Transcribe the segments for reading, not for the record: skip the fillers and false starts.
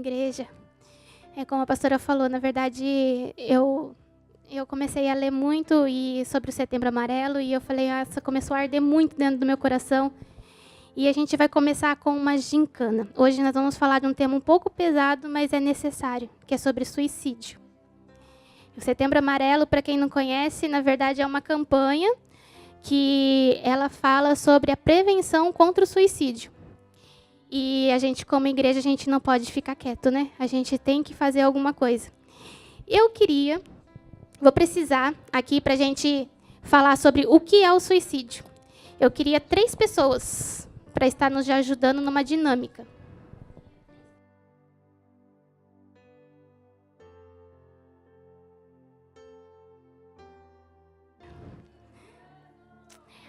igreja. Como a pastora falou, na verdade, eu comecei a ler muito sobre o Setembro Amarelo e eu falei, isso começou a arder muito dentro do meu coração. E a gente vai começar com uma gincana. Hoje nós vamos falar de um tema um pouco pesado, mas é necessário, que é sobre suicídio. O Setembro Amarelo, para quem não conhece, na verdade é uma campanha que ela fala sobre a prevenção contra o suicídio. E a gente, como igreja, a gente não pode ficar quieto, né? A gente tem que fazer alguma coisa. Vou precisar aqui para a gente falar sobre o que é o suicídio. Eu queria 3 pessoas para estar nos ajudando numa dinâmica.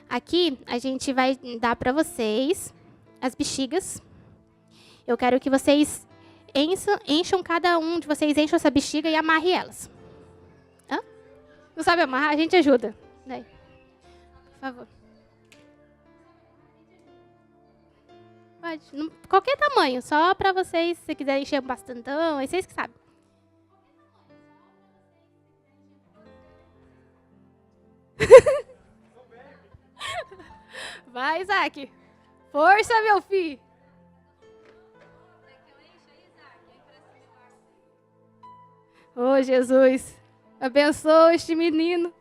Aqui a gente vai dar para vocês as bexigas. Eu quero que vocês encham, cada um de vocês encham essa bexiga e amarre elas. Hã? Não sabe amarrar? A gente ajuda. Daí. Por favor. Pode. Qualquer tamanho, só para vocês, se quiserem encher bastantão, é vocês que sabem. Vai, Isaac. Força, meu filho. Oh, Jesus. Abençoa este menino.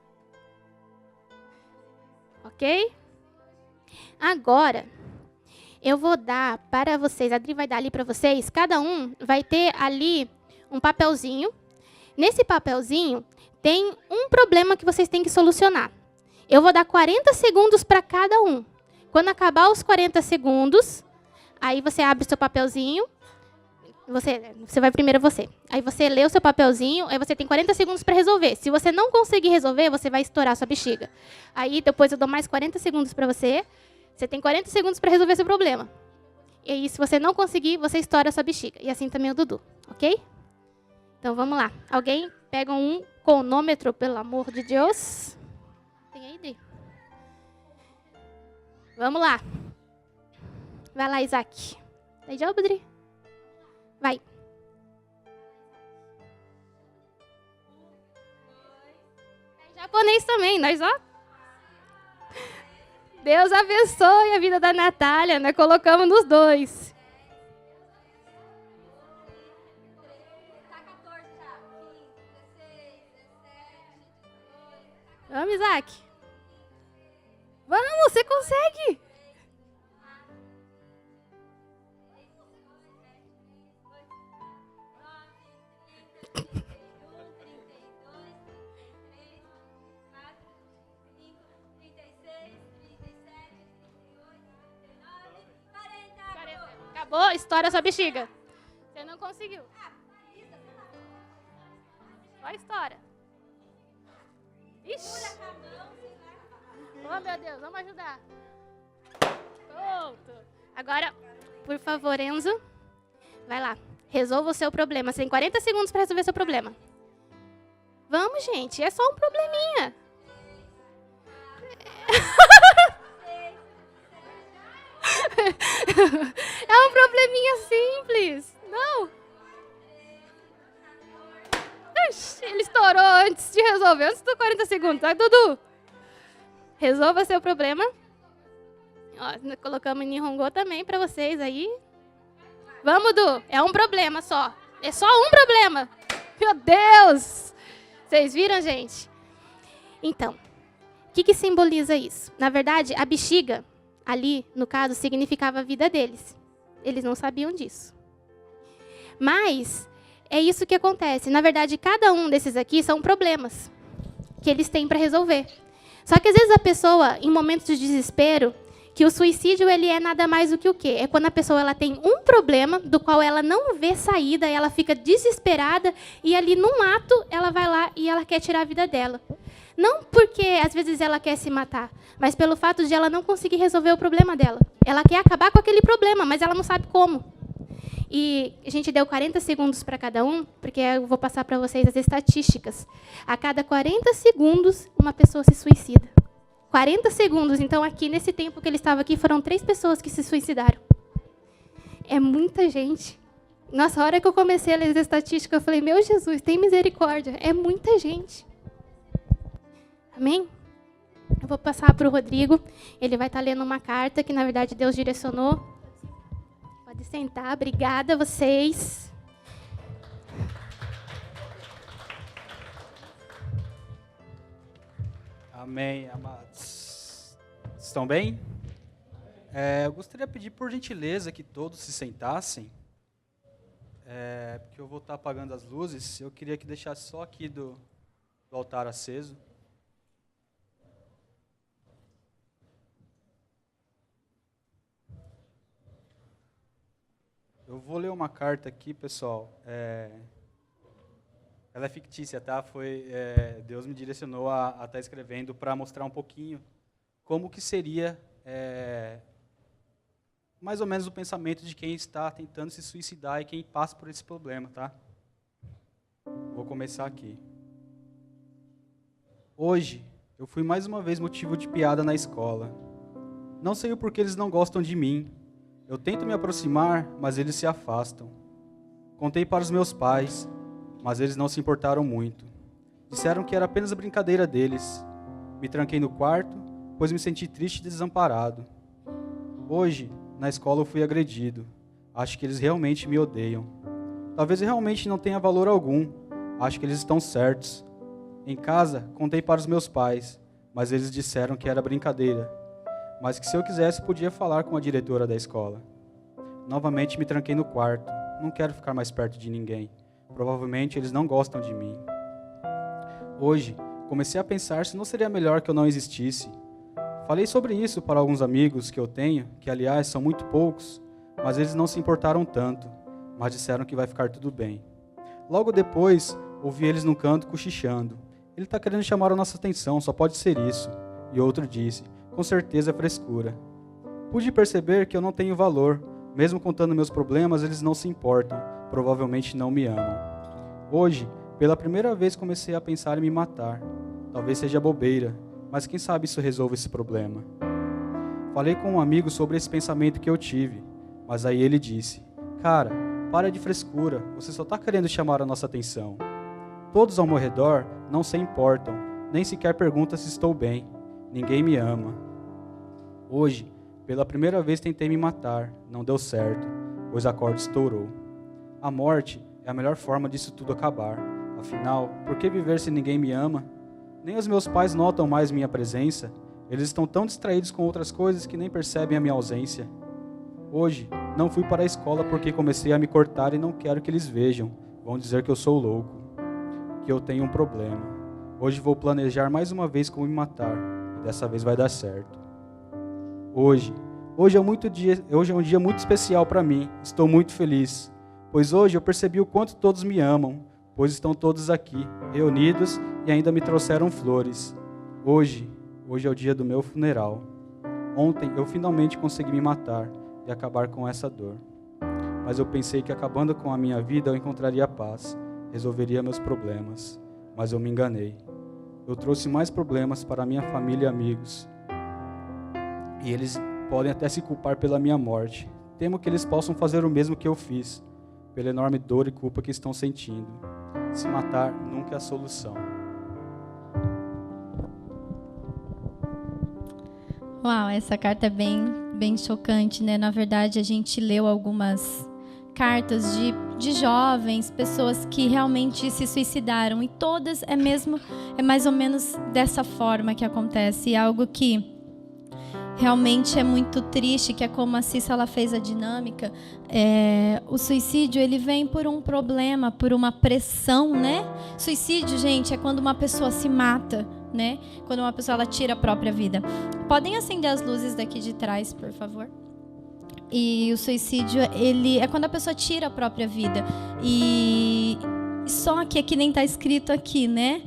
Ok? Agora, eu vou dar para vocês, a Adri vai dar ali para vocês, cada um vai ter ali um papelzinho. Nesse papelzinho tem um problema que vocês têm que solucionar. Eu vou dar 40 segundos para cada um. Quando acabar os 40 segundos, aí você abre o seu papelzinho. Você vai primeiro você. Aí você lê o seu papelzinho, aí você tem 40 segundos para resolver. Se você não conseguir resolver, você vai estourar a sua bexiga. Aí depois eu dou mais 40 segundos para você. Você tem 40 segundos para resolver seu problema. E aí, se você não conseguir, você estoura a sua bexiga. E assim também o Dudu, ok? Então vamos lá. Alguém pega um cronômetro, pelo amor de Deus. Tem aí, Dri? Vamos lá. Vai lá, Isaac. Tá de obra, Dri? Vai. É japonês também, nós ó. Deus abençoe a vida da Natália, nós colocamos nos 2. Vamos, Isaac. Vamos, você consegue. Acabou, estoura a sua bexiga. Você não conseguiu. Só estoura. Ixi. Oh, meu Deus, vamos ajudar. Pronto. Agora, por favor, Enzo. Vai lá. Resolva o seu problema. Você tem 40 segundos para resolver seu problema. Vamos, gente. É só um probleminha. É um probleminha simples. Não. Ixi, ele estourou antes de resolver. Antes dos 40 segundos. Vai, Dudu. Resolva seu problema. Ó, colocamos Nihongo também para vocês aí. Vamos, Du. É um problema só. É só um problema. Meu Deus. Vocês viram, gente? Então, o que simboliza isso? Na verdade, a bexiga, ali, no caso, significava a vida deles. Eles não sabiam disso. Mas é isso que acontece. Na verdade, cada um desses aqui são problemas que eles têm para resolver. Só que às vezes a pessoa, em momentos de desespero, que o suicídio ele é nada mais do que o quê? É quando a pessoa ela tem um problema do qual ela não vê saída, ela fica desesperada e ali num ato ela vai lá e ela quer tirar a vida dela. Não porque às vezes ela quer se matar, mas pelo fato de ela não conseguir resolver o problema dela. Ela quer acabar com aquele problema, mas ela não sabe como. E a gente deu 40 segundos para cada um, porque eu vou passar para vocês as estatísticas. A cada 40 segundos, uma pessoa se suicida. 40 segundos. Então, aqui, nesse tempo que ele estava aqui, foram 3 pessoas que se suicidaram. É muita gente. Nossa, a hora que eu comecei a ler as estatísticas, eu falei, meu Jesus, tem misericórdia. É muita gente. Amém? Eu vou passar para o Rodrigo. Ele vai estar lendo uma carta que, na verdade, Deus direcionou. Pode sentar. Obrigada a vocês. Amém, amados. Estão bem? Eu gostaria de pedir, por gentileza, que todos se sentassem. Porque eu vou estar apagando as luzes. Eu queria que deixasse só aqui do altar aceso. Eu vou ler uma carta aqui, pessoal. Ela é fictícia, tá? Deus me direcionou a estar escrevendo para mostrar um pouquinho como que seria mais ou menos o pensamento de quem está tentando se suicidar e quem passa por esse problema, tá? Vou começar aqui. Hoje, eu fui mais uma vez motivo de piada na escola. Não sei o porquê eles não gostam de mim. Eu tento me aproximar, mas eles se afastam. Contei para os meus pais, mas eles não se importaram muito. Disseram que era apenas a brincadeira deles. Me tranquei no quarto, pois me senti triste e desamparado. Hoje, na escola eu fui agredido. Acho que eles realmente me odeiam. Talvez eu realmente não tenha valor algum. Acho que eles estão certos. Em casa, contei para os meus pais, mas eles disseram que era brincadeira. Mas que se eu quisesse, podia falar com a diretora da escola. Novamente me tranquei no quarto. Não quero ficar mais perto de ninguém. Provavelmente eles não gostam de mim. Hoje, comecei a pensar se não seria melhor que eu não existisse. Falei sobre isso para alguns amigos que eu tenho, que aliás são muito poucos, mas eles não se importaram tanto, mas disseram que vai ficar tudo bem. Logo depois, ouvi eles num canto cochichando. Ele está querendo chamar a nossa atenção, só pode ser isso. E outro disse, com certeza é frescura. Pude perceber que eu não tenho valor. Mesmo contando meus problemas, eles não se importam. Provavelmente não me amam. Hoje, pela primeira vez comecei a pensar em me matar. Talvez seja bobeira, mas quem sabe isso resolve esse problema. Falei com um amigo sobre esse pensamento que eu tive, mas aí ele disse, cara, para de frescura, você só está querendo chamar a nossa atenção. Todos ao meu redor não se importam, nem sequer perguntam se estou bem. Ninguém me ama. Hoje, pela primeira vez tentei me matar, não deu certo, pois a corda estourou. A morte é a melhor forma disso tudo acabar. Afinal, por que viver se ninguém me ama? Nem os meus pais notam mais minha presença. Eles estão tão distraídos com outras coisas que nem percebem a minha ausência. Hoje, não fui para a escola porque comecei a me cortar e não quero que eles vejam. Vão dizer que eu sou louco, que eu tenho um problema. Hoje vou planejar mais uma vez como me matar. Dessa vez vai dar certo. Hoje é um dia muito especial para mim. Estou muito feliz, pois hoje eu percebi o quanto todos me amam, pois estão todos aqui, reunidos e ainda me trouxeram flores. Hoje é o dia do meu funeral. Ontem eu finalmente consegui me matar e acabar com essa dor. Mas eu pensei que acabando com a minha vida eu encontraria paz, resolveria meus problemas, mas eu me enganei. Eu trouxe mais problemas para minha família e amigos. E eles podem até se culpar pela minha morte. Temo que eles possam fazer o mesmo que eu fiz, pela enorme dor e culpa que estão sentindo. Se matar nunca é a solução. Uau, essa carta é bem chocante, né? Na verdade, a gente leu algumas cartas de jovens, pessoas que realmente se suicidaram, e todas é mais ou menos dessa forma que acontece. E algo que realmente é muito triste, que é como a Cissa ela fez a dinâmica, o suicídio ele vem por um problema, por uma pressão, né? Suicídio, gente, é quando uma pessoa se mata, né? Quando uma pessoa ela tira a própria vida. Podem acender as luzes daqui de trás, por favor? E o suicídio, ele é quando a pessoa tira a própria vida. E só que aqui nem está escrito aqui, né?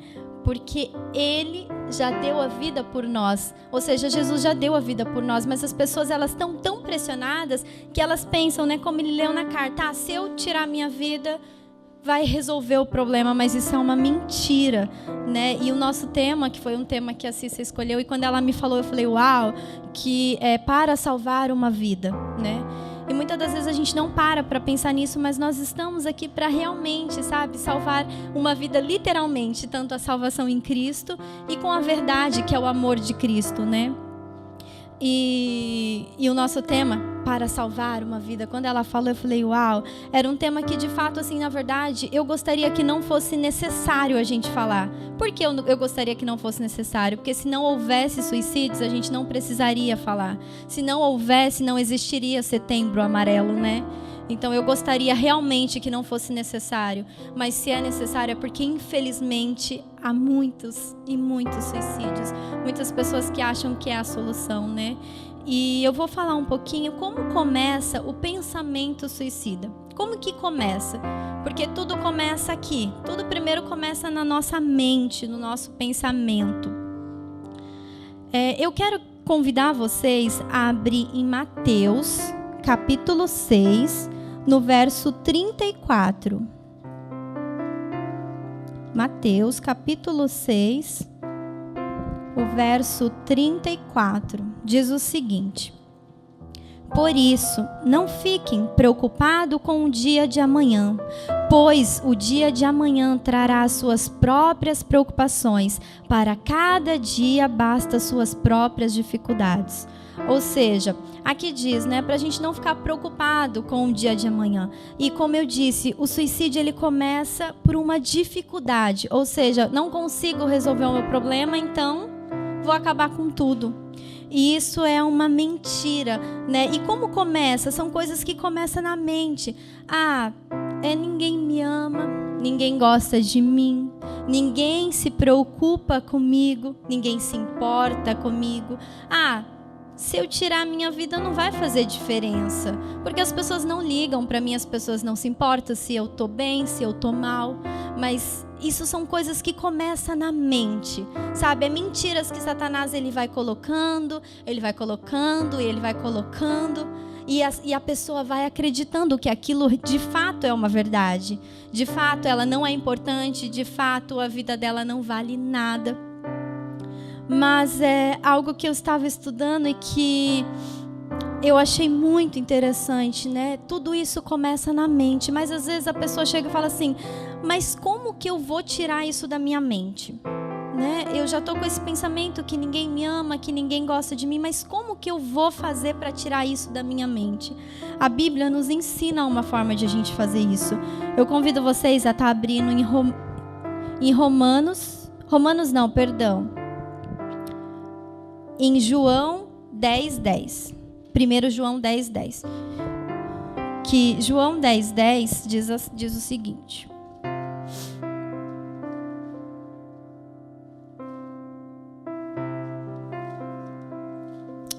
Porque ele já deu a vida por nós. Ou seja, Jesus já deu a vida por nós. Mas as pessoas, elas estão tão pressionadas que elas pensam, né? Como ele leu na carta, se eu tirar a minha vida, vai resolver o problema, mas isso é uma mentira, né? E o nosso tema, que foi um tema que a Cissa escolheu, e quando ela me falou, eu falei, uau, que é para salvar uma vida, né? E muitas das vezes a gente não para pensar nisso, mas nós estamos aqui para realmente, sabe, salvar uma vida literalmente, tanto a salvação em Cristo e com a verdade, que é o amor de Cristo, né? E o nosso tema, para salvar uma vida, quando ela falou, eu falei, uau, era um tema que de fato, assim, na verdade, eu gostaria que não fosse necessário a gente falar. Por que eu gostaria que não fosse necessário? Porque se não houvesse suicídios, a gente não precisaria falar. Se não houvesse, não existiria Setembro Amarelo, né? Então eu gostaria realmente que não fosse necessário, mas se é necessário é porque infelizmente há muitos e muitos suicídios, muitas pessoas que acham que é a solução, né? E eu vou falar um pouquinho como começa o pensamento suicida. Como que começa? Porque tudo começa aqui, tudo primeiro começa na nossa mente, no nosso pensamento. Eu quero convidar vocês a abrir em Mateus, capítulo 6, no verso 34. Mateus, capítulo 6, o verso 34, diz o seguinte: Por isso, não fiquem preocupados com o dia de amanhã, pois o dia de amanhã trará as suas próprias preocupações. Para cada dia basta suas próprias dificuldades. Ou seja, aqui diz, né, para a gente não ficar preocupado com o dia de amanhã. E como eu disse, o suicídio ele começa por uma dificuldade. Ou seja, não consigo resolver o meu problema, então vou acabar com tudo. E isso é uma mentira, né? E como começa? São coisas que começam na mente. Ninguém me ama, ninguém gosta de mim, ninguém se preocupa comigo, ninguém se importa comigo. Se eu tirar a minha vida não vai fazer diferença, porque as pessoas não ligam para mim, as pessoas não se importam se eu tô bem, se eu tô mal, mas isso são coisas que começam na mente, sabe? É mentiras que Satanás ele vai colocando, e a pessoa vai acreditando que aquilo de fato é uma verdade, de fato ela não é importante, de fato a vida dela não vale nada. Mas é algo que eu estava estudando e que eu achei muito interessante, né? Tudo isso começa na mente, mas às vezes a pessoa chega e fala assim, mas como que eu vou tirar isso da minha mente? Né? Eu já estou com esse pensamento que ninguém me ama, que ninguém gosta de mim, mas como que eu vou fazer para tirar isso da minha mente? A Bíblia nos ensina uma forma de a gente fazer isso. Eu convido vocês a estar abrindo em em João 10:10. 1 João 10:10. Que João 10:10 diz o seguinte.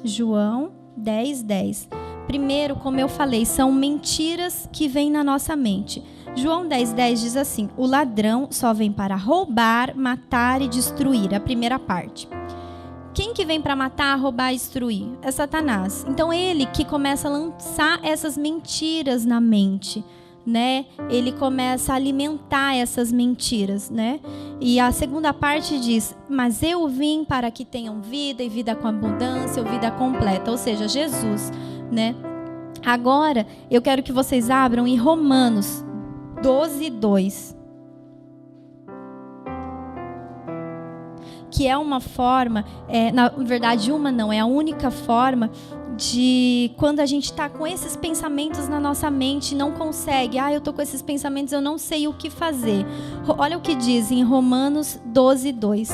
João 10:10. Primeiro, como eu falei, são mentiras que vêm na nossa mente. João 10:10 diz assim: o ladrão só vem para roubar, matar e destruir. A primeira parte. Quem que vem para matar, roubar e destruir? É Satanás. Então ele que começa a lançar essas mentiras na mente, né? Ele começa a alimentar essas mentiras, né? E a segunda parte diz: mas eu vim para que tenham vida e vida com abundância, ou vida completa, ou seja, Jesus, né? Agora eu quero que vocês abram em Romanos 12:2. Que é uma forma, na verdade é a única forma de quando a gente está com esses pensamentos na nossa mente, não consegue, eu estou com esses pensamentos, eu não sei o que fazer. Olha o que diz em Romanos 12:2.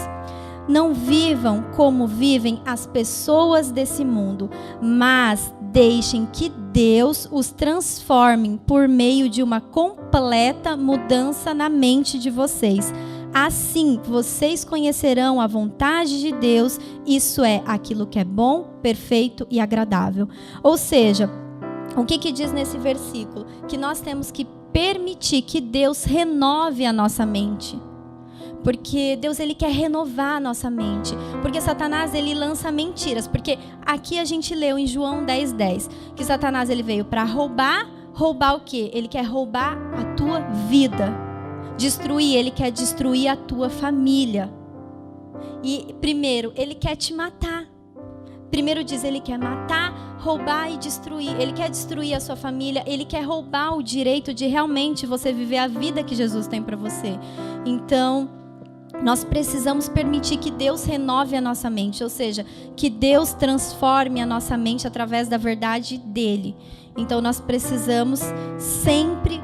Não vivam como vivem as pessoas desse mundo, mas deixem que Deus os transforme por meio de uma completa mudança na mente de vocês. Assim, vocês conhecerão a vontade de Deus, isso é, aquilo que é bom, perfeito e agradável. Ou seja, o que diz nesse versículo? Que nós temos que permitir que Deus renove a nossa mente. Porque Deus ele quer renovar a nossa mente. Porque Satanás ele lança mentiras. Porque aqui a gente leu em João 10:10 que Satanás ele veio para roubar o quê? Ele quer roubar a tua vida. Destruir, ele quer destruir a tua família. E primeiro, ele quer te matar. Primeiro diz, ele quer matar, roubar e destruir. Ele quer destruir a sua família, ele quer roubar o direito de realmente você viver a vida que Jesus tem para você. Então, nós precisamos permitir que Deus renove a nossa mente, ou seja, que Deus transforme a nossa mente através da verdade dele. Então nós precisamos sempre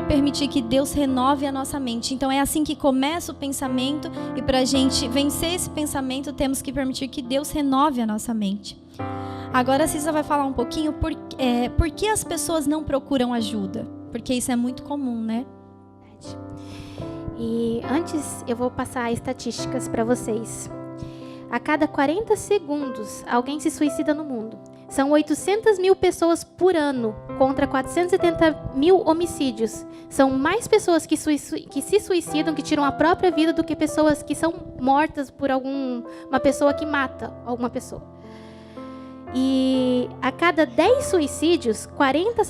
permitir que Deus renove a nossa mente. Então é assim que começa o pensamento, e para a gente vencer esse pensamento temos que permitir que Deus renove a nossa mente. Agora a Cissa vai falar um pouquinho por que as pessoas não procuram ajuda, porque isso é muito comum, né? E antes eu vou passar estatísticas para vocês. A cada 40 segundos alguém se suicida no mundo. São 800 mil pessoas por ano, contra 470 mil homicídios. São mais pessoas que se suicidam, que tiram a própria vida, do que pessoas que são mortas por uma pessoa que mata alguma pessoa. E a cada 10 suicídios, 40 a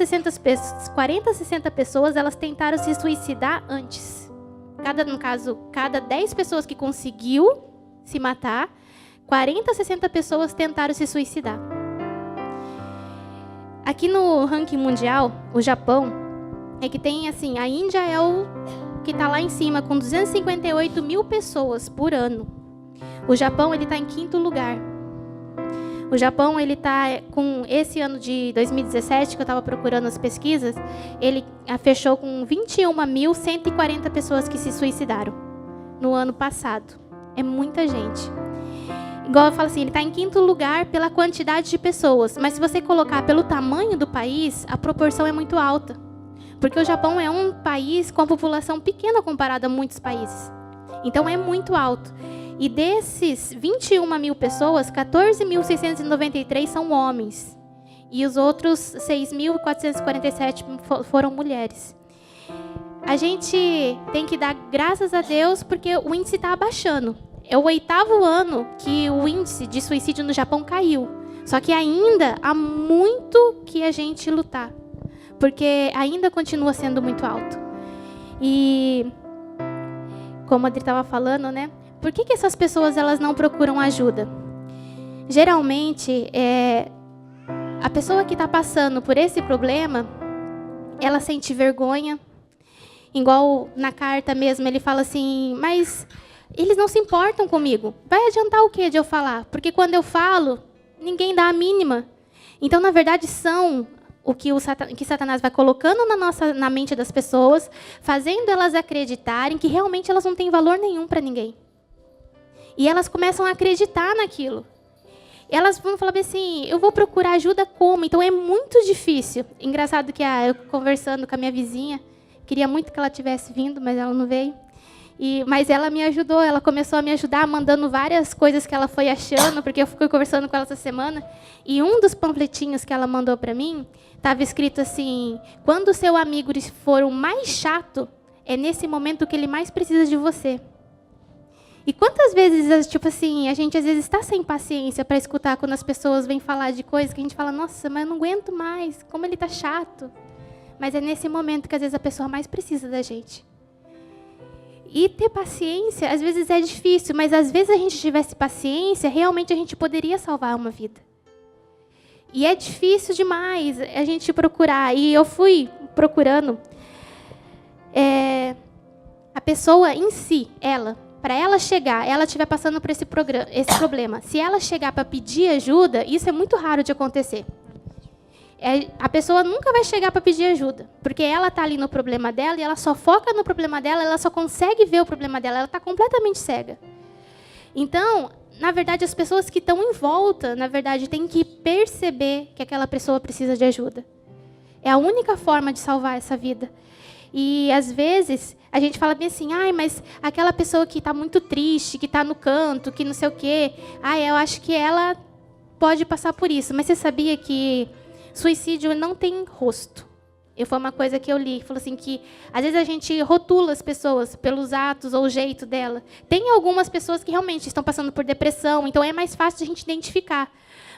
60 pessoas elas tentaram se suicidar antes. Cada 10 pessoas que conseguiu se matar, 40 a 60 pessoas tentaram se suicidar. Aqui no ranking mundial, o Japão é que tem assim, a Índia é o que está lá em cima, com 258 mil pessoas por ano. O Japão ele está em 5º lugar. O Japão ele está com esse ano de 2017, que eu estava procurando as pesquisas, ele fechou com 21.140 pessoas que se suicidaram no ano passado. É muita gente. Igual eu falo assim, ele está em 5º lugar pela quantidade de pessoas. Mas se você colocar pelo tamanho do país, a proporção é muito alta. Porque o Japão é um país com a população pequena comparada a muitos países. Então é muito alto. E desses 21 mil pessoas, 14.693 são homens. E os outros 6.447 foram mulheres. A gente tem que dar graças a Deus porque o índice está abaixando. É o 8º ano que o índice de suicídio no Japão caiu. Só que ainda há muito que a gente lutar. Porque ainda continua sendo muito alto. E como a Adri estava falando, né? Por que essas pessoas elas não procuram ajuda? Geralmente, a pessoa que está passando por esse problema, ela sente vergonha. Igual na carta mesmo, ele fala assim, mas eles não se importam comigo. Vai adiantar o que de eu falar? Porque quando eu falo, ninguém dá a mínima. Então, na verdade, são o que Satanás vai colocando na mente das pessoas, fazendo elas acreditarem que realmente elas não têm valor nenhum para ninguém. E elas começam a acreditar naquilo. Elas vão falar assim, eu vou procurar ajuda como? Então, é muito difícil. Engraçado que eu conversando com a minha vizinha, queria muito que ela tivesse vindo, mas ela não veio. Mas ela me ajudou, ela começou a me ajudar, mandando várias coisas que ela foi achando, porque eu fui conversando com ela essa semana, e um dos panfletinhos que ela mandou para mim, estava escrito assim, quando o seu amigo for o mais chato, é nesse momento que ele mais precisa de você. E quantas vezes, tipo assim, a gente às vezes está sem paciência para escutar quando as pessoas vêm falar de coisas que a gente fala, nossa, mas eu não aguento mais, como ele está chato. Mas é nesse momento que às vezes a pessoa mais precisa da gente. E ter paciência, às vezes é difícil, mas às vezes a gente tivesse paciência, realmente a gente poderia salvar uma vida. E é difícil demais a gente procurar. E eu fui procurando a pessoa em si, para ela chegar, ela estiver passando por esse problema. Se ela chegar para pedir ajuda, isso é muito raro de acontecer. A pessoa nunca vai chegar para pedir ajuda, porque ela está ali no problema dela e ela só foca no problema dela, ela só consegue ver o problema dela, ela está completamente cega. Então, na verdade, as pessoas que estão em volta, na verdade, têm que perceber que aquela pessoa precisa de ajuda. É a única forma de salvar essa vida. E, às vezes, a gente fala bem assim, mas aquela pessoa que está muito triste, que está no canto, que não sei o quê, eu acho que ela pode passar por isso. Mas você sabia que suicídio não tem rosto? Foi uma coisa que eu li, falou assim que às vezes a gente rotula as pessoas pelos atos ou o jeito dela. Tem algumas pessoas que realmente estão passando por depressão, então é mais fácil de a gente identificar.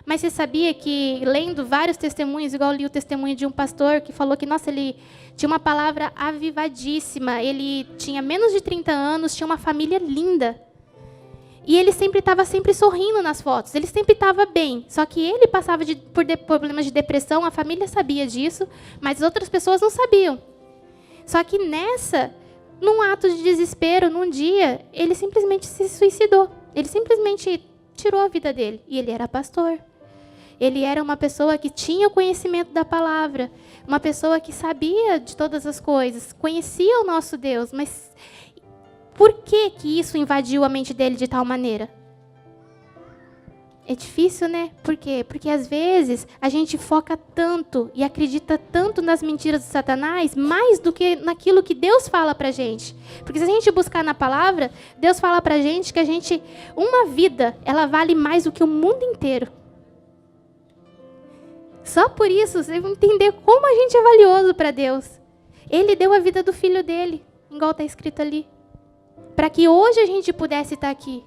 Mas você sabia que, lendo vários testemunhos, igual eu li o testemunho de um pastor que falou que, nossa, ele tinha uma palavra avivadíssima, ele tinha menos de 30 anos, tinha uma família linda. E ele sempre estava sorrindo nas fotos. Ele sempre estava bem. Só que ele passava por problemas de depressão. A família sabia disso, mas outras pessoas não sabiam. Só que num ato de desespero, num dia, ele simplesmente se suicidou. Ele simplesmente tirou a vida dele. E ele era pastor. Ele era uma pessoa que tinha o conhecimento da palavra. Uma pessoa que sabia de todas as coisas. Conhecia o nosso Deus. Mas por que isso invadiu a mente dele de tal maneira? É difícil, né? Por quê? Porque às vezes a gente foca tanto e acredita tanto nas mentiras de Satanás, mais do que naquilo que Deus fala pra gente. Porque se a gente buscar na palavra, Deus fala pra gente que uma vida, ela vale mais do que o mundo inteiro. Só por isso, você vai entender como a gente é valioso para Deus. Ele deu a vida do filho dele, igual está escrito ali, para que hoje a gente pudesse estar aqui.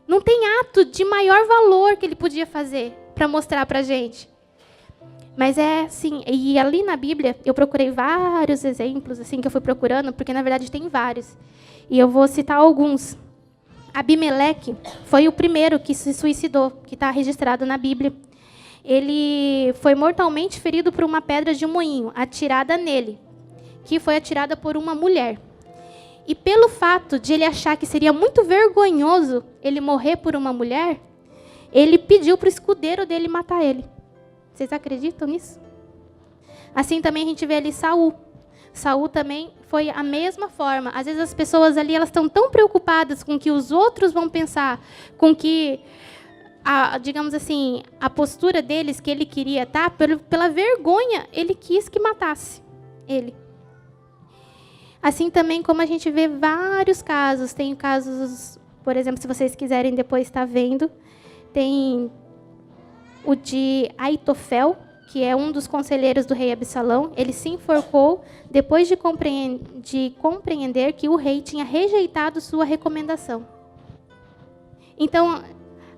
Não tem ato de maior valor que ele podia fazer para mostrar para a gente. Mas é assim, e ali na Bíblia, eu procurei vários exemplos assim que eu fui procurando, porque na verdade tem vários. E eu vou citar alguns. Abimeleque foi o primeiro que se suicidou, que está registrado na Bíblia. Ele foi mortalmente ferido por uma pedra de moinho, atirada nele, que foi atirada por uma mulher. E pelo fato de ele achar que seria muito vergonhoso ele morrer por uma mulher, ele pediu para o escudeiro dele matar ele. Vocês acreditam nisso? Assim também a gente vê ali Saul. Saul também foi a mesma forma. Às vezes as pessoas ali elas estão tão preocupadas com o que os outros vão pensar, com que digamos assim, a postura deles que ele queria estar, pela vergonha, ele quis que matasse ele. Assim também como a gente vê vários casos, tem casos, por exemplo, se vocês quiserem depois estar vendo, tem o de Aitofel, que é um dos conselheiros do rei Absalão. Ele se enforcou depois de compreender que o rei tinha rejeitado sua recomendação. Então,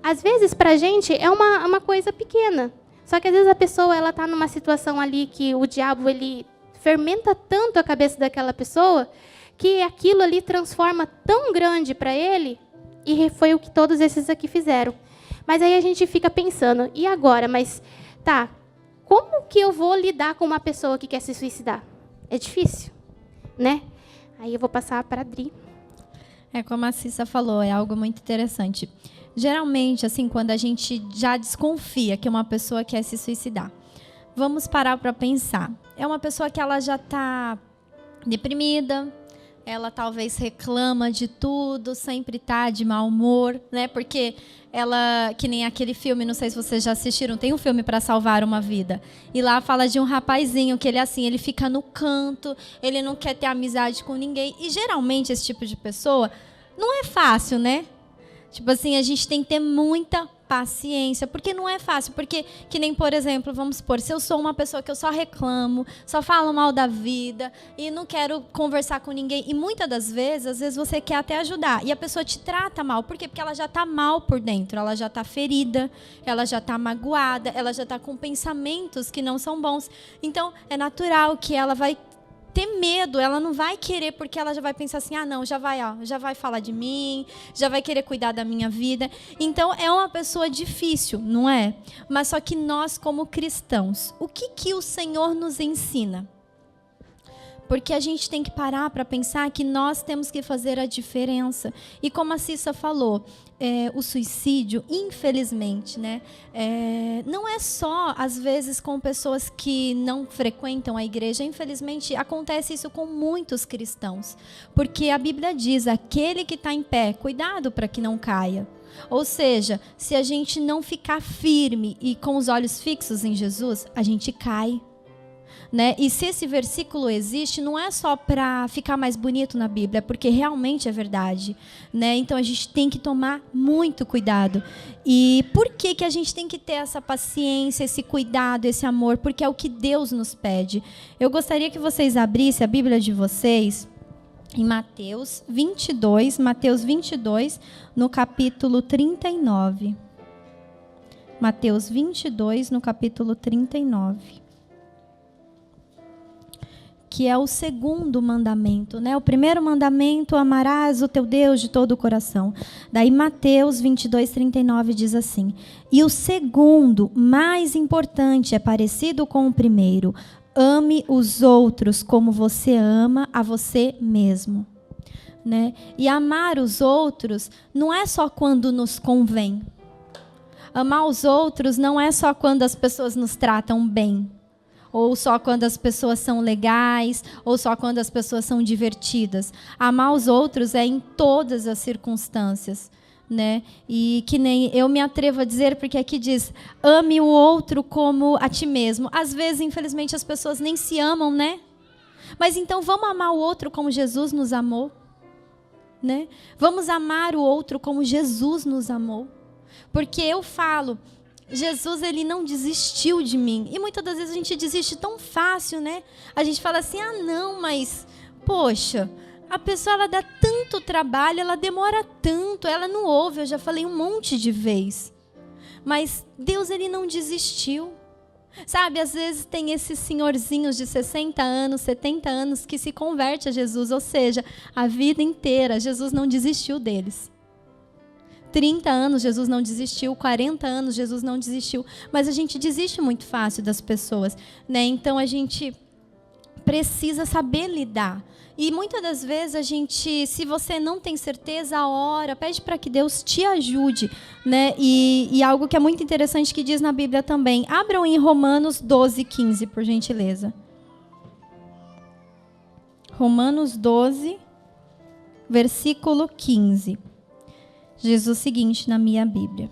às vezes, para a gente, é uma coisa pequena. Só que, às vezes, a pessoa está numa situação ali que o diabo ele fermenta tanto a cabeça daquela pessoa que aquilo ali transforma tão grande para ele, e foi o que todos esses aqui fizeram. Mas aí a gente fica pensando, e agora? Mas, tá, como que eu vou lidar com uma pessoa que quer se suicidar? É difícil, né? Aí eu vou passar para a Adri. Como a Cissa falou, é algo muito interessante. Geralmente, assim, quando a gente já desconfia que uma pessoa quer se suicidar, vamos parar para pensar. É uma pessoa que ela já está deprimida, ela talvez reclama de tudo, sempre está de mau humor, né? Porque ela, que nem aquele filme, não sei se vocês já assistiram, tem um filme para salvar uma vida. E lá fala de um rapazinho que ele assim, ele fica no canto, ele não quer ter amizade com ninguém. E geralmente esse tipo de pessoa não é fácil, né? Tipo assim, a gente tem que ter muita paciência, porque não é fácil, porque, que nem, por exemplo, vamos supor, se eu sou uma pessoa que eu só reclamo, só falo mal da vida e não quero conversar com ninguém, e muitas das vezes, às vezes você quer até ajudar, e a pessoa te trata mal, por quê? Porque ela já está mal por dentro, ela já está ferida, ela já está magoada, ela já está com pensamentos que não são bons, então é natural que ela vai ter medo, ela não vai querer, porque ela já vai pensar assim, não, já vai falar de mim, já vai querer cuidar da minha vida. Então, é uma pessoa difícil, não é? Mas só que nós, como cristãos, o que o Senhor nos ensina? Porque a gente tem que parar para pensar que nós temos que fazer a diferença. E como a Cissa falou, o suicídio, infelizmente, né, não é só, às vezes, com pessoas que não frequentam a igreja. Infelizmente, acontece isso com muitos cristãos. Porque a Bíblia diz, aquele que está em pé, cuidado para que não caia. Ou seja, se a gente não ficar firme e com os olhos fixos em Jesus, a gente cai. Né? E se esse versículo existe, não é só para ficar mais bonito na Bíblia, é porque realmente é verdade, né? Então a gente tem que tomar muito cuidado. E por que a gente tem que ter essa paciência, esse cuidado, esse amor? Porque é o que Deus nos pede. Eu gostaria que vocês abrissem a Bíblia de vocês em Mateus 22, no capítulo 39. Mateus 22, no capítulo 39. que é o segundo mandamento, né? O primeiro mandamento, amarás o teu Deus de todo o coração. Daí Mateus 22:39 diz assim: e o segundo, mais importante, é parecido com o primeiro: ame os outros como você ama a você mesmo. Né? E amar os outros não é só quando nos convém. Amar os outros não é só quando as pessoas nos tratam bem, ou só quando as pessoas são legais, ou só quando as pessoas são divertidas. Amar os outros é em todas as circunstâncias, né? E que nem eu me atrevo a dizer, porque aqui diz, ame o outro como a ti mesmo. Às vezes, infelizmente, as pessoas nem se amam, né? Mas então vamos amar o outro como Jesus nos amou, né? Vamos amar o outro como Jesus nos amou. Porque eu falo, Jesus, ele não desistiu de mim. E muitas das vezes a gente desiste tão fácil, né? A gente fala assim, não, mas, poxa, a pessoa, ela dá tanto trabalho, ela demora tanto, ela não ouve, eu já falei um monte de vezes. Mas Deus, ele não desistiu. Sabe, às vezes tem esses senhorzinhos de 60 anos, 70 anos que se converte a Jesus, ou seja, a vida inteira, Jesus não desistiu deles. 30 anos, Jesus não desistiu. 40 anos, Jesus não desistiu. Mas a gente desiste muito fácil das pessoas, né? Então, a gente precisa saber lidar. E muitas das vezes, a gente, se você não tem certeza, ora, pede para que Deus te ajude, né? E algo que é muito interessante que diz na Bíblia também. Abram em Romanos 12:15, por gentileza. Romanos 12, versículo 15. Diz o seguinte na minha Bíblia: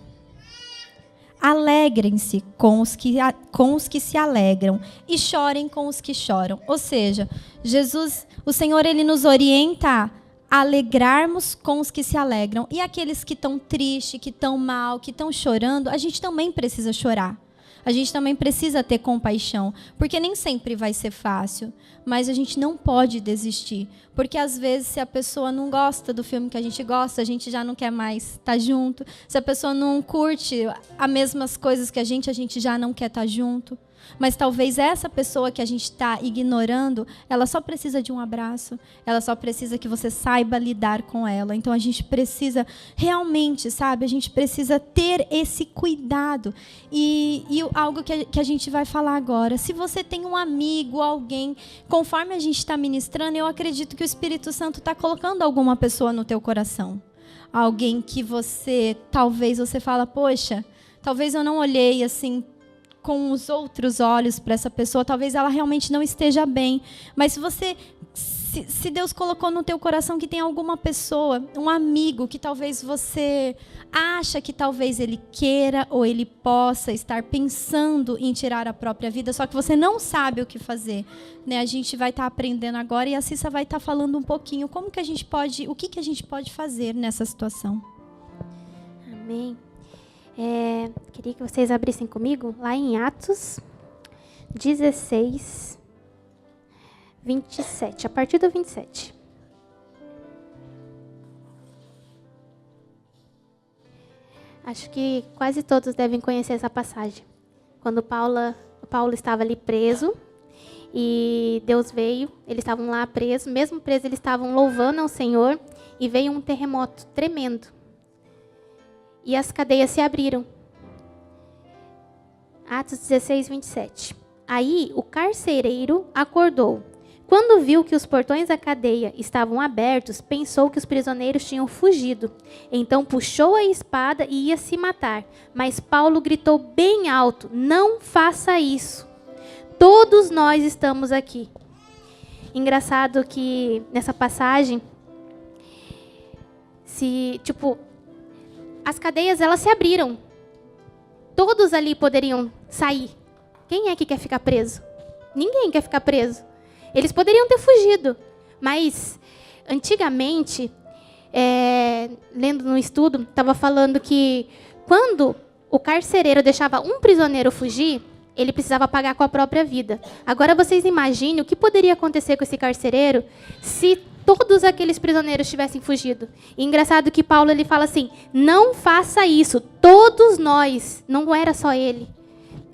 alegrem-se com os que se alegram e chorem com os que choram. Ou seja, Jesus, o Senhor, ele nos orienta a alegrarmos com os que se alegram. E aqueles que estão tristes, que estão mal, que estão chorando, a gente também precisa chorar. A gente também precisa ter compaixão, porque nem sempre vai ser fácil, mas a gente não pode desistir, porque às vezes se a pessoa não gosta do filme que a gente gosta, a gente já não quer mais estar junto. Se a pessoa não curte as mesmas coisas que a gente já não quer estar junto. Mas talvez essa pessoa que a gente está ignorando, ela só precisa de um abraço, ela só precisa que você saiba lidar com ela. Então a gente precisa realmente, sabe, a gente precisa ter esse cuidado. E algo que a gente vai falar agora, se você tem um amigo, alguém, conforme a gente está ministrando, eu acredito que o Espírito Santo está colocando alguma pessoa no teu coração. Alguém que talvez você fala, poxa, talvez eu não olhei assim com os outros olhos para essa pessoa, talvez ela realmente não esteja bem. Mas se Deus colocou no teu coração que tem alguma pessoa, um amigo, que talvez você acha que talvez ele queira ou ele possa estar pensando em tirar a própria vida, só que você não sabe o que fazer, né? A gente vai estar aprendendo agora e a Cissa vai estar falando um pouquinho o que a gente pode fazer nessa situação. Amém. Queria que vocês abrissem comigo lá em Atos 16, 27, a partir do 27. Acho que quase todos devem conhecer essa passagem. Quando Paulo estava ali preso e Deus veio, eles estavam lá presos, mesmo presos eles estavam louvando ao Senhor e veio um terremoto tremendo. E as cadeias se abriram. Atos 16, 27. Aí o carcereiro acordou. Quando viu que os portões da cadeia estavam abertos, pensou que os prisioneiros tinham fugido. Então puxou a espada e ia se matar. Mas Paulo gritou bem alto: não faça isso. Todos nós estamos aqui. Engraçado que nessa passagem, as cadeias, elas se abriram. Todos ali poderiam sair. Quem é que quer ficar preso? Ninguém quer ficar preso. Eles poderiam ter fugido. Mas, antigamente, lendo no estudo, estava falando que quando o carcereiro deixava um prisioneiro fugir, ele precisava pagar com a própria vida. Agora, vocês imaginem o que poderia acontecer com esse carcereiro se todos aqueles prisioneiros tivessem fugido. E engraçado que Paulo, ele fala assim: não faça isso. Todos nós, não era só ele.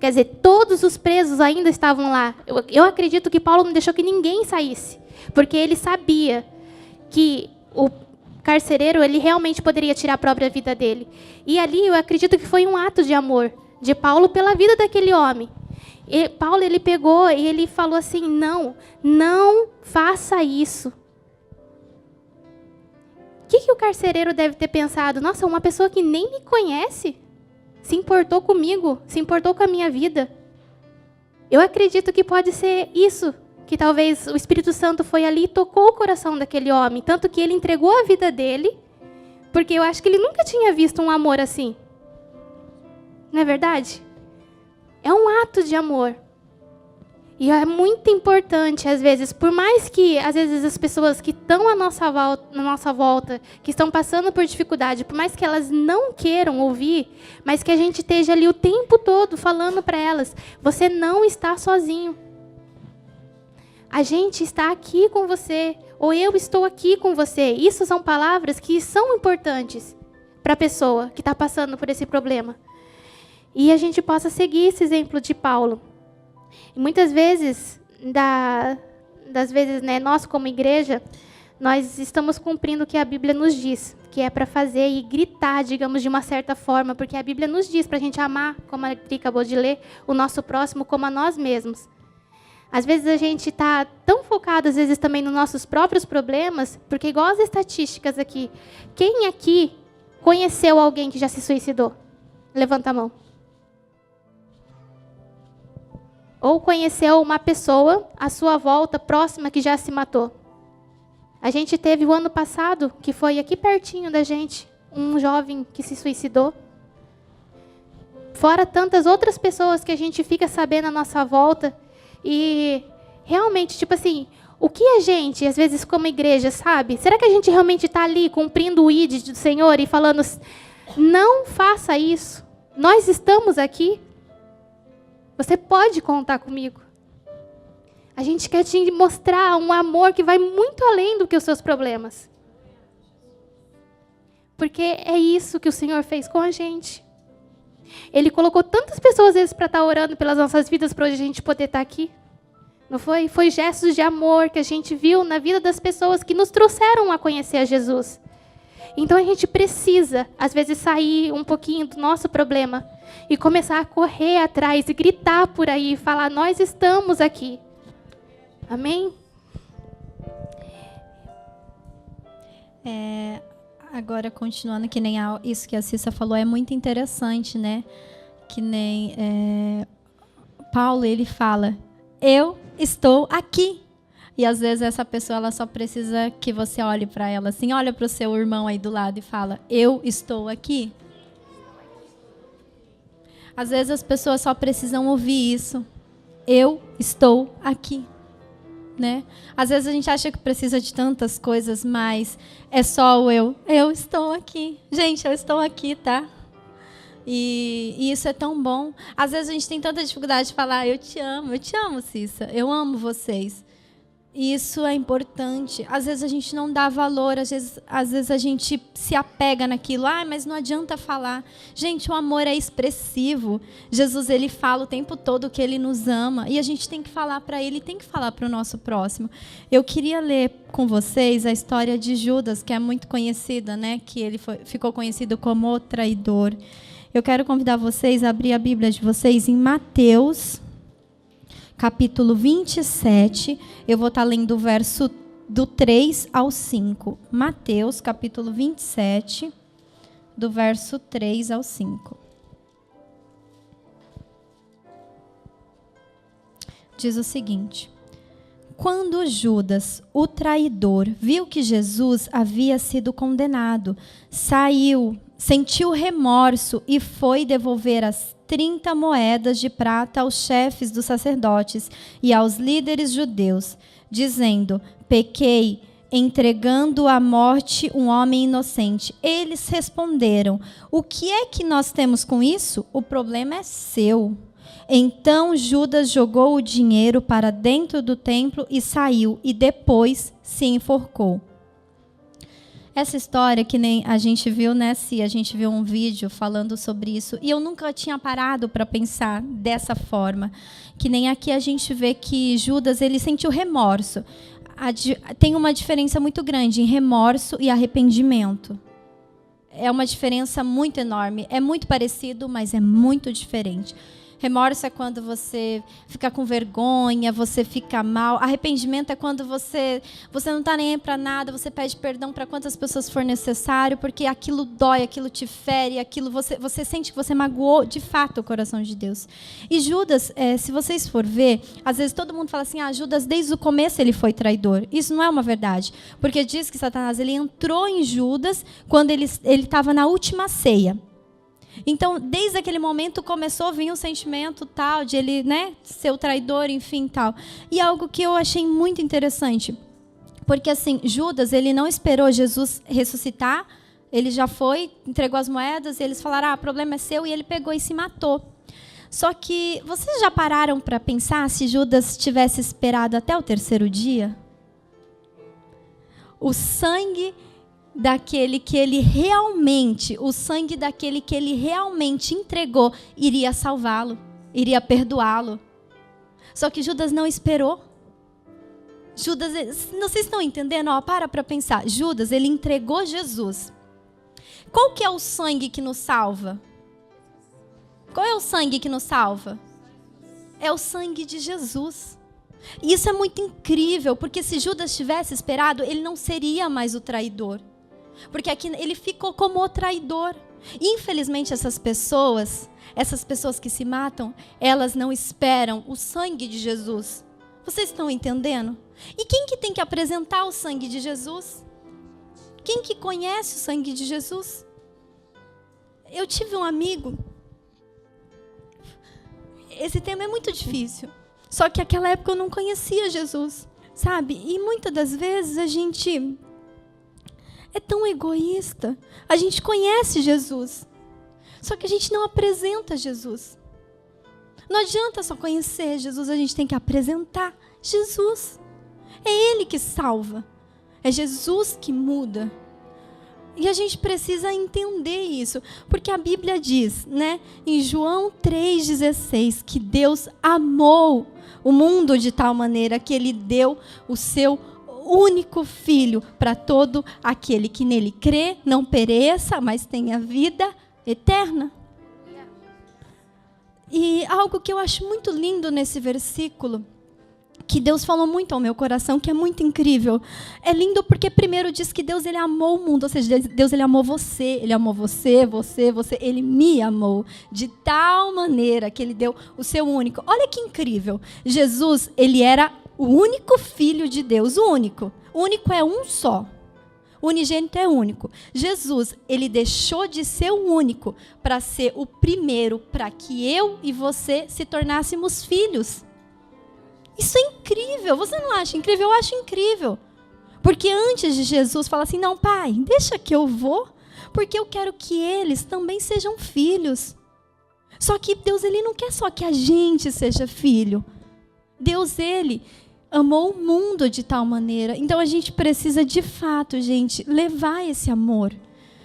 Quer dizer, todos os presos ainda estavam lá. Eu acredito que Paulo não deixou que ninguém saísse, porque ele sabia que o carcereiro ele realmente poderia tirar a própria vida dele. E ali eu acredito que foi um ato de amor de Paulo pela vida daquele homem. E Paulo ele pegou e ele falou assim: não faça isso. O que o carcereiro deve ter pensado? Nossa, uma pessoa que nem me conhece se importou comigo, se importou com a minha vida. Eu acredito que pode ser isso, que talvez o Espírito Santo foi ali e tocou o coração daquele homem, tanto que ele entregou a vida dele, porque eu acho que ele nunca tinha visto um amor assim. Não é verdade? É um ato de amor. E é muito importante, às vezes, por mais que, às vezes, as pessoas que estão à na nossa volta, que estão passando por dificuldade, por mais que elas não queiram ouvir, mas que a gente esteja ali o tempo todo falando para elas, você não está sozinho. A gente está aqui com você, ou eu estou aqui com você. Isso são palavras que são importantes para a pessoa que está passando por esse problema. E a gente possa seguir esse exemplo de Paulo. E muitas vezes, nós como igreja, nós estamos cumprindo o que a Bíblia nos diz, que é para fazer e gritar, digamos, de uma certa forma, porque a Bíblia nos diz para a gente amar, como a Adri acabou de ler, o nosso próximo como a nós mesmos. Às vezes a gente está tão focado, às vezes, também nos nossos próprios problemas, porque igual as estatísticas aqui, quem aqui conheceu alguém que já se suicidou? Levanta a mão. Ou conheceu uma pessoa à sua volta, próxima, que já se matou. A gente teve o ano passado, que foi aqui pertinho da gente, um jovem que se suicidou. Fora tantas outras pessoas que a gente fica sabendo à nossa volta. E realmente, tipo assim, o que a gente, às vezes como igreja, sabe? Será que a gente realmente está ali cumprindo o ID do Senhor e falando, não faça isso, nós estamos aqui? Você pode contar comigo. A gente quer te mostrar um amor que vai muito além do que os seus problemas. Porque é isso que o Senhor fez com a gente. Ele colocou tantas pessoas, às vezes, para estar orando pelas nossas vidas, para hoje a gente poder estar aqui. Não foi? Foi gestos de amor que a gente viu na vida das pessoas que nos trouxeram a conhecer a Jesus. Então a gente precisa, às vezes, sair um pouquinho do nosso problema e começar a correr atrás e gritar por aí, falar, nós estamos aqui. Amém? Agora, continuando, que nem isso que a Cissa falou, é muito interessante, né? Que nem Paulo, ele fala, eu estou aqui. E às vezes essa pessoa ela só precisa que você olhe para ela assim, olha para o seu irmão aí do lado e fala, eu estou aqui. Às vezes as pessoas só precisam ouvir isso. Eu estou aqui. Né? Às vezes a gente acha que precisa de tantas coisas, mas é só o eu estou aqui. Gente, eu estou aqui, tá? E isso é tão bom. Às vezes a gente tem tanta dificuldade de falar, eu te amo, Cissa, eu amo vocês. E isso é importante. Às vezes a gente não dá valor, às vezes a gente se apega naquilo. Mas não adianta falar. Gente, o amor é expressivo. Jesus, ele fala o tempo todo que ele nos ama. E a gente tem que falar para ele, tem que falar para o nosso próximo. Eu queria ler com vocês a história de Judas, que é muito conhecida, né? Que ele ficou conhecido como o traidor. Eu quero convidar vocês a abrir a Bíblia de vocês em Mateus, capítulo 27, eu vou estar lendo o verso do 3 ao 5. Mateus, capítulo 27, do verso 3 ao 5. Diz o seguinte: quando Judas, o traidor, viu que Jesus havia sido condenado, saiu, sentiu remorso e foi devolver as 30 moedas de prata aos chefes dos sacerdotes e aos líderes judeus, dizendo, pequei, entregando à morte um homem inocente. Eles responderam, o que é que nós temos com isso? O problema é seu. Então Judas jogou o dinheiro para dentro do templo e saiu, e depois se enforcou. Essa história que nem a gente viu, né, Se a gente viu um vídeo falando sobre isso, e eu nunca tinha parado para pensar dessa forma, que nem aqui a gente vê que Judas, ele sentiu remorso. Tem uma diferença muito grande em remorso e arrependimento. É uma diferença muito enorme. É muito parecido, mas é muito diferente. Remorso é quando você fica com vergonha, você fica mal. Arrependimento é quando você não está nem aí para nada, você pede perdão para quantas pessoas for necessário, porque aquilo dói, aquilo te fere, aquilo você sente que você magoou de fato o coração de Deus. E Judas, se vocês for ver, às vezes todo mundo fala assim, Judas desde o começo ele foi traidor. Isso não é uma verdade, porque diz que Satanás ele entrou em Judas quando ele estava na última ceia. Então, desde aquele momento começou a vir um sentimento tal de ele, né, ser o traidor, enfim, tal. E algo que eu achei muito interessante, porque assim, Judas, ele não esperou Jesus ressuscitar, ele já foi, entregou as moedas, e eles falaram, o problema é seu, e ele pegou e se matou. Só que, vocês já pararam para pensar se Judas tivesse esperado até o terceiro dia? O sangue daquele que ele realmente, o sangue daquele que ele realmente entregou, iria salvá-lo, iria perdoá-lo. Só que Judas não esperou. Judas, vocês estão entendendo? Para pensar. Judas, ele entregou Jesus. Qual que é o sangue que nos salva? Qual é o sangue que nos salva? É o sangue de Jesus. E isso é muito incrível, porque se Judas tivesse esperado, ele não seria mais o traidor. Porque aqui ele ficou como o traidor. Infelizmente, essas pessoas que se matam, elas não esperam o sangue de Jesus. Vocês estão entendendo? E quem que tem que apresentar o sangue de Jesus? Quem que conhece o sangue de Jesus? Eu tive um amigo. Esse tema é muito difícil. Só que naquela época eu não conhecia Jesus, sabe? E muitas das vezes a gente é tão egoísta. A gente conhece Jesus, só que a gente não apresenta Jesus. Não adianta só conhecer Jesus, a gente tem que apresentar Jesus. É Ele que salva. É Jesus que muda. E a gente precisa entender isso, porque a Bíblia diz, né, em João 3,16, que Deus amou o mundo de tal maneira que Ele deu o seu único filho para todo aquele que nele crê, não pereça, mas tenha vida eterna. E algo que eu acho muito lindo nesse versículo, que Deus falou muito ao meu coração, que é muito incrível. É lindo porque primeiro diz que Deus ele amou o mundo, ou seja, Deus ele amou você, você, ele me amou de tal maneira que ele deu o seu único. Olha que incrível. Jesus, ele era o único filho de Deus, o único. O único é um só. O unigênito é único. Jesus, ele deixou de ser o único para ser o primeiro, para que eu e você se tornássemos filhos. Isso é incrível. Você não acha incrível? Eu acho incrível. Porque antes de Jesus falar assim, não, pai, deixa que eu vou, porque eu quero que eles também sejam filhos. Só que Deus, ele não quer só que a gente seja filho. Deus, ele amou o mundo de tal maneira. Então a gente precisa de fato, gente, levar esse amor,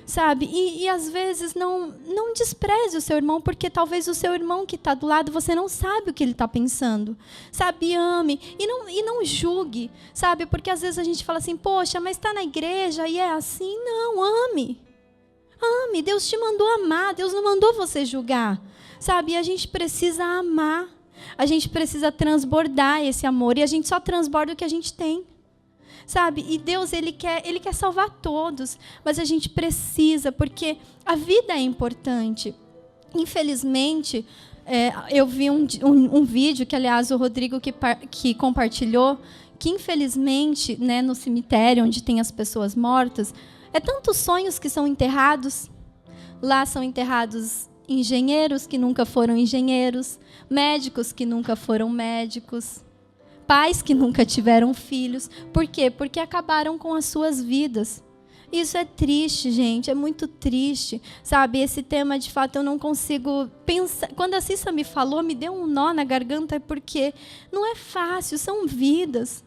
sabe? E às vezes não despreze o seu irmão, porque talvez o seu irmão que está do lado, você não sabe o que ele está pensando, sabe? Ame e não julgue, sabe? Porque às vezes a gente fala assim, poxa, mas está na igreja e é assim. Não, ame. Ame, Deus te mandou amar, Deus não mandou você julgar, sabe? E a gente precisa amar. A gente precisa transbordar esse amor, e a gente só transborda o que a gente tem, sabe? E Deus, ele quer salvar todos, mas a gente precisa, porque a vida é importante. Infelizmente, eu vi um vídeo que, aliás, o Rodrigo que compartilhou, que infelizmente, né, no cemitério onde tem as pessoas mortas, tantos sonhos que são enterrados. Lá são enterrados engenheiros que nunca foram engenheiros, médicos que nunca foram médicos, pais que nunca tiveram filhos. Por quê? Porque acabaram com as suas vidas. Isso é triste, gente, é muito triste, sabe? Esse tema, de fato, eu não consigo pensar. Quando a Cissa me falou, me deu um nó na garganta, porque não é fácil, são vidas.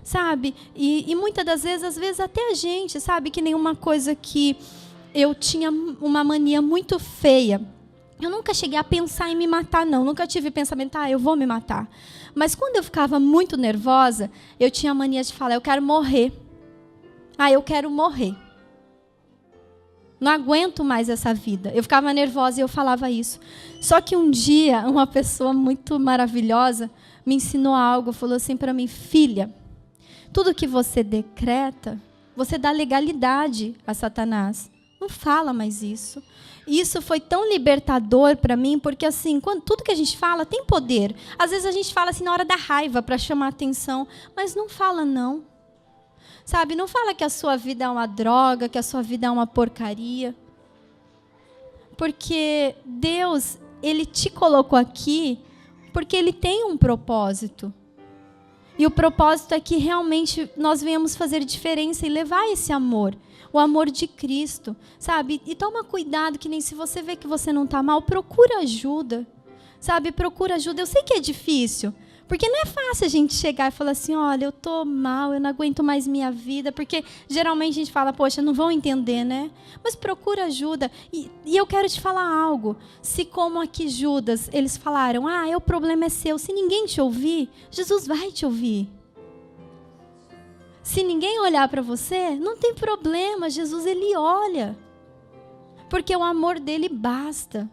sabe? E muitas das vezes, às vezes até a gente, sabe? Que nenhuma coisa que eu tinha uma mania muito feia. Eu nunca cheguei a pensar em me matar, não. Nunca tive pensamento, eu vou me matar. Mas quando eu ficava muito nervosa, eu tinha a mania de falar, eu quero morrer. Eu quero morrer. Não aguento mais essa vida. Eu ficava nervosa e eu falava isso. Só que um dia, uma pessoa muito maravilhosa me ensinou algo, falou assim para mim, filha, tudo que você decreta, você dá legalidade a Satanás. Não fala mais isso. E isso foi tão libertador para mim, porque assim, tudo que a gente fala tem poder. Às vezes a gente fala assim na hora da raiva para chamar atenção, mas não fala não. Sabe, não fala que a sua vida é uma droga, que a sua vida é uma porcaria. Porque Deus, Ele te colocou aqui porque Ele tem um propósito. E o propósito é que realmente nós venhamos fazer diferença e levar esse amor. O amor de Cristo, sabe? E toma cuidado, que nem se você vê que você não está mal, procura ajuda. Sabe, procura ajuda. Eu sei que é difícil. Porque não é fácil a gente chegar e falar assim, olha, eu estou mal, eu não aguento mais minha vida. Porque geralmente a gente fala, poxa, não vão entender, né? Mas procura ajuda. E eu quero te falar algo. Se como aqui Judas, eles falaram, o problema é seu. Se ninguém te ouvir, Jesus vai te ouvir. Se ninguém olhar para você, não tem problema. Jesus, Ele olha. Porque o amor dele basta.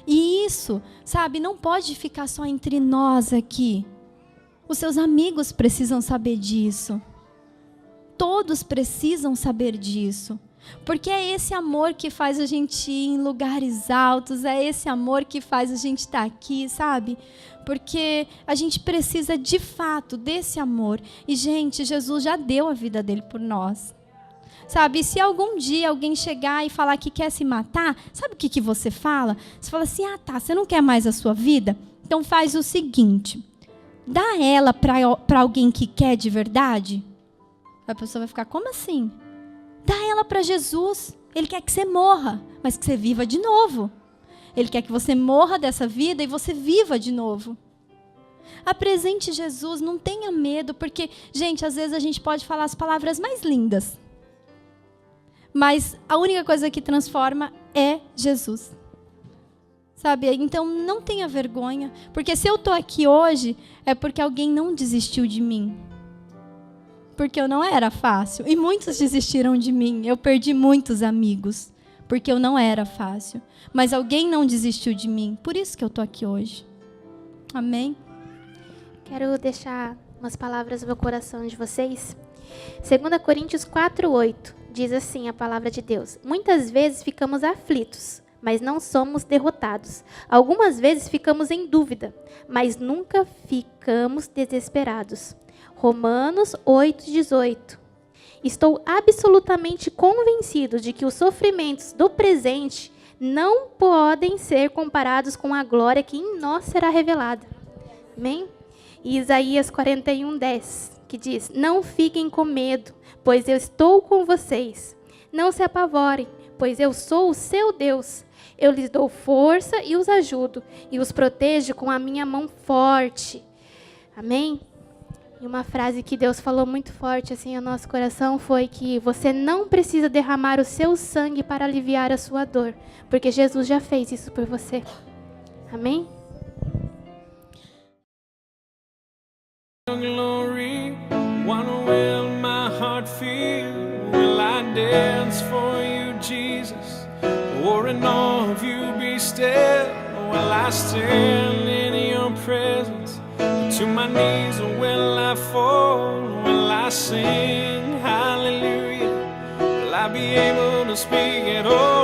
E isso, sabe, não pode ficar só entre nós aqui. Os seus amigos precisam saber disso. Todos precisam saber disso. Porque é esse amor que faz a gente ir em lugares altos, é esse amor que faz a gente estar aqui, sabe? Porque a gente precisa de fato desse amor. E, gente, Jesus já deu a vida dele por nós. Sabe, se algum dia alguém chegar e falar que quer se matar, sabe o que você fala? Você fala assim, você não quer mais a sua vida? Então faz o seguinte, dá ela para alguém que quer de verdade. A pessoa vai ficar, como assim? Dá ela para Jesus. Ele quer que você morra, mas que você viva de novo. Ele quer que você morra dessa vida e você viva de novo. Apresente Jesus, não tenha medo, porque, gente, às vezes a gente pode falar as palavras mais lindas. Mas a única coisa que transforma é Jesus. Sabe? Então não tenha vergonha. Porque se eu estou aqui hoje, é porque alguém não desistiu de mim. Porque eu não era fácil. E muitos desistiram de mim. Eu perdi muitos amigos. Porque eu não era fácil. Mas alguém não desistiu de mim. Por isso que eu estou aqui hoje. Amém? Quero deixar umas palavras no meu coração de vocês. 2 Coríntios 4:8. Diz assim a palavra de Deus. Muitas vezes ficamos aflitos, mas não somos derrotados. Algumas vezes ficamos em dúvida, mas nunca ficamos desesperados. Romanos 8:18. Estou absolutamente convencido de que os sofrimentos do presente não podem ser comparados com a glória que em nós será revelada. Amém? E Isaías 41:10, que diz, não fiquem com medo, pois eu estou com vocês. Não se apavorem, pois eu sou o seu Deus. Eu lhes dou força e os ajudo, e os protejo com a minha mão forte. Amém? E uma frase que Deus falou muito forte assim ao nosso coração foi que você não precisa derramar o seu sangue para aliviar a sua dor, porque Jesus já fez isso por você. Amém? Glory, wonder will my heart feel? Will I dance for you, Jesus? Or in awe of you be still? Will I stand in your presence? To my knees or will I fall? Will I sing hallelujah? Will I be able to speak at all?